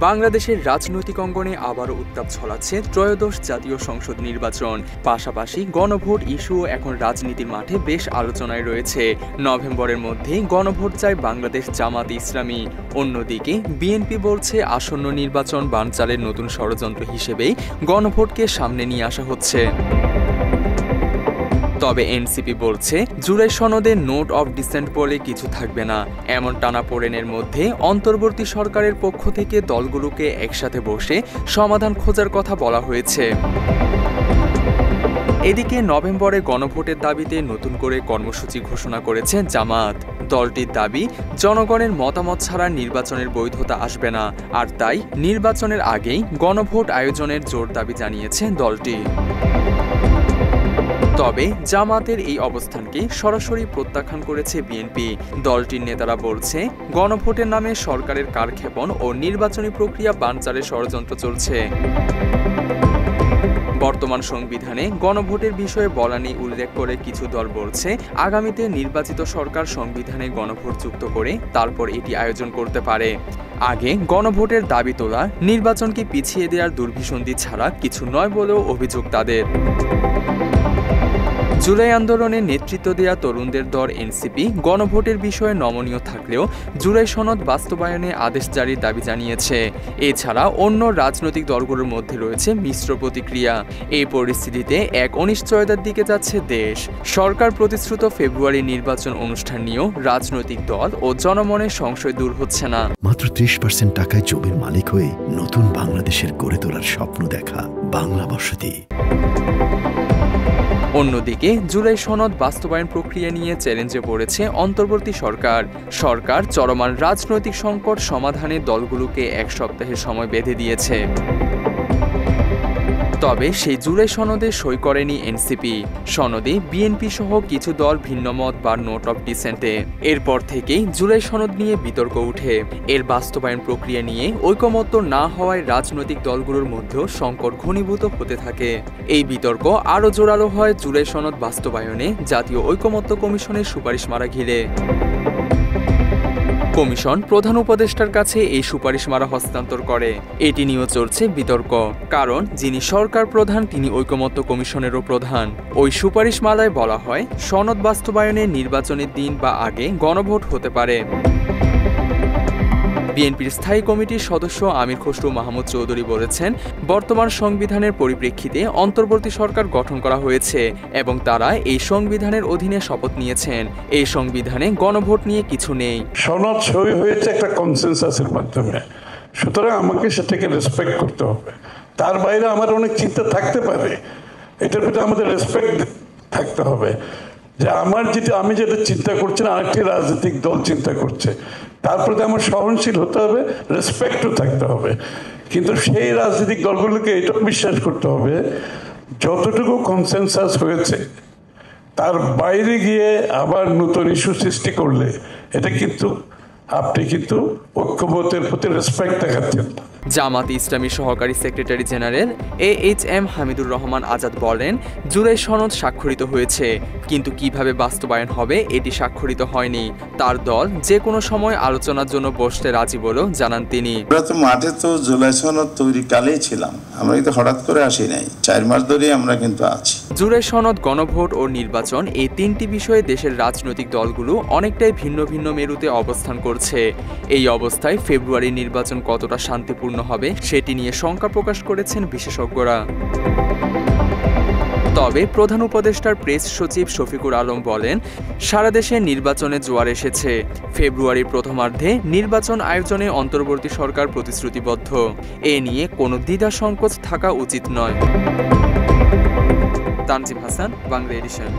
বাংলাদেশের রাজনৈতিক অঙ্গনে আবারও উত্তাপ ছড়াচ্ছে ত্রয়োদশ জাতীয় সংসদ নির্বাচন। পাশাপাশি গণভোট ইস্যুও এখন রাজনীতির মাঠে বেশ আলোচনায় রয়েছে। নভেম্বরের মধ্যেই গণভোট চায় বাংলাদেশ জামাত ইসলামী। অন্যদিকে বিএনপি বলছে আসন্ন নির্বাচন বানচালের নতুন ষড়যন্ত্র হিসেবেই গণভোটকে সামনে নিয়ে আসা হচ্ছে। তবে এনসিপি বলছে জুলাই সনদে নোট অফ ডিসেন্ট বলে কিছু থাকবে না। এমন টানাপোড়েনের মধ্যে অন্তর্বর্তী সরকারের পক্ষ থেকে দলগুলোকে একসাথে বসে সমাধান খোঁজার কথা বলা হয়েছে। এদিকে নভেম্বরে গণভোটের দাবিতে নতুন করে কর্মসূচি ঘোষণা করেছে জামাত। দলটির দাবি, জনগণের মতামত ছাড়া নির্বাচনের বৈধতা আসবে না, আর তাই নির্বাচনের আগেই গণভোট আয়োজনের জোর দাবি জানিয়েছে দলটি। তবে জামাতের এই অবস্থানকে সরাসরি প্রত্যাখ্যান করেছে বিএনপি। দলটির নেতারা বলছে, গণভোটের নামে সরকারের কারক্ষেপণ ও নির্বাচনী প্রক্রিয়া বানচালের ষড়যন্ত্র চলছে। বর্তমান সংবিধানে গণভোটের বিষয়ে বলা নেই উল্লেখ করে কিছু দল বলছে, আগামীতে নির্বাচিত সরকার সংবিধানে গণভোট যুক্ত করে তারপর এটি আয়োজন করতে পারে। আগে গণভোটের দাবি তোলা নির্বাচনকে পিছিয়ে দেওয়ার দুর্বিসন্ধি ছাড়া কিছু নয় বলেও অভিযোগ তাদের। জুলাই আন্দোলনে নেতৃত্ব দেয়া তরুণদের দল এনসিপি গণভোটের বিষয়ে নমনীয় থাকলেও জুলাই সনদ বাস্তবায়নে আদেশ জারির দাবি জানিয়েছে। এছাড়া অন্য রাজনৈতিক দলগুলোর মধ্যে রয়েছে মিশ্র প্রতিক্রিয়া। এই পরিস্থিতিতে এক অনিশ্চয়তার দিকে যাচ্ছে দেশ। সরকার প্রতিশ্রুত ফেব্রুয়ারি নির্বাচন অনুষ্ঠান নিয়েও রাজনৈতিক দল ও জনমনের সংশয় দূর হচ্ছে না। মাত্র 30% টাকায় জমির মালিক হয়ে নতুন বাংলাদেশের গড়ে তোলার স্বপ্ন দেখা বাংলা বসতি। অন্যদিকে জুলাই সনদ বাস্তবায়ন প্রক্রিয়া নিয়ে চ্যালেঞ্জে পড়েছে অন্তর্বর্তী সরকার। সরকার চলমান রাজনৈতিক সংকট সমাধানে দলগুলোকে এক সপ্তাহের সময় বেঁধে দিয়েছে। তবে সেই জুলাই সনদে সই করেনি এনসিপি। সনদে বিএনপি সহ কিছু দল ভিন্নমত বা নোট অফ ডিসেন্টে। এরপর থেকেই জুলাই সনদ নিয়ে বিতর্ক উঠে। এর বাস্তবায়ন প্রক্রিয়া নিয়ে ঐকমত্য না হওয়ায় রাজনৈতিক দলগুলোর মধ্যেও সংকট ঘনীভূত হতে থাকে। এই বিতর্ক আরও জোরালো হয় জুলাই সনদ বাস্তবায়নে জাতীয় ঐকমত্য কমিশনের সুপারিশমালা ঘিরে। কমিশন প্রধান উপদেষ্টার কাছে এই সুপারিশমালা হস্তান্তর করে। এটি নিয়েও চলছে বিতর্ক, কারণ যিনি সরকার প্রধান তিনি ঐকমত্য কমিশনেরও প্রধান। ওই সুপারিশমালায় বলা হয়, সনদ বাস্তবায়নে নির্বাচনের দিন বা আগে গণভোট হতে পারে। বিএনপির স্থায়ী কমিটির সদস্য আমির খসরু মাহমুদ চৌধুরী বলেছেন, বর্তমান সংবিধানের পরিপ্রেক্ষিতে অন্তর্বর্তী সরকার গঠন করা হয়েছে এবং তারা এই সংবিধানের অধীনে শপথ নিয়েছেন। এই সংবিধানে গণভোট নিয়ে কিছু নেই। সনদ সই হয়েছে একটা কনসেনসাসের মাধ্যমে, সুতরাং আমাকে সেটাকে রেসপেক্ট করতে হবে। তার বাইরে আমার অনেক চিন্তা থাকতে পারে, এটার প্রতি আমাদের রেসপেক্ট থাকতে হবে যে আমি যেটা চিন্তা করছি না আরেকটি রাজনৈতিক দল চিন্তা করছে, তার প্রতি আমার সহনশীল হতে হবে, রেসপেক্টও থাকতে হবে। কিন্তু সেই রাজনৈতিক দলগুলোকে এটাও বিশ্বাস করতে হবে, যতটুকু কনসেনসাস হয়েছে তার বাইরে গিয়ে আবার নতুন ইস্যু সৃষ্টি করলে এটা কিন্তু আপনি ঐক্যমতের প্রতি রেসপেক্ট দেখাচ্ছেন। জামাত ইসলামী সহকারী secretary general AHM Hamidur Rahman Azad বলেন, জুলাই সনদ স্বাক্ষরিত হয়েছে, কিন্তু কিভাবে বাস্তবায়ন হবে এটি স্বাক্ষরিত হয়নি। তার দল যে কোনো সময় আলোচনার জন্য বসতে রাজি বলেও জানান তিনি। আমরা তো মাঠে তো জুলাই সনদ তৈরি কালেই ছিলাম, আমরা কিন্তু হঠাৎ করে আসি নাই, 4 মাস ধরে আমরা কিন্তু আছি। জুলাই সনদ, গণভোট ও নির্বাচন এই তিনটি বিষয়ে দেশের রাজনৈতিক দলগুলো অনেকটাই ভিন্ন ভিন্ন মেরুতে অবস্থান করছে। এই অবস্থায় ফেব্রুয়ারি নির্বাচন কতটা শান্তিপূর্ণ হবে সেটি নিয়ে শঙ্কা প্রকাশ করেছেন বিশেষজ্ঞরা। তবে প্রধান উপদেষ্টার প্রেস সচিব শফিকুর আলম বলেন, সারা দেশে নির্বাচনে জোয়ার এসেছে। ফেব্রুয়ারির প্রথমার্ধে নির্বাচন আয়োজনে অন্তর্বর্তী সরকার প্রতিশ্রুতিবদ্ধ। এ নিয়ে কোনো দ্বিধা সংকোচ থাকা উচিত নয়। তানজিম হাসান, বাংলা এডিশন।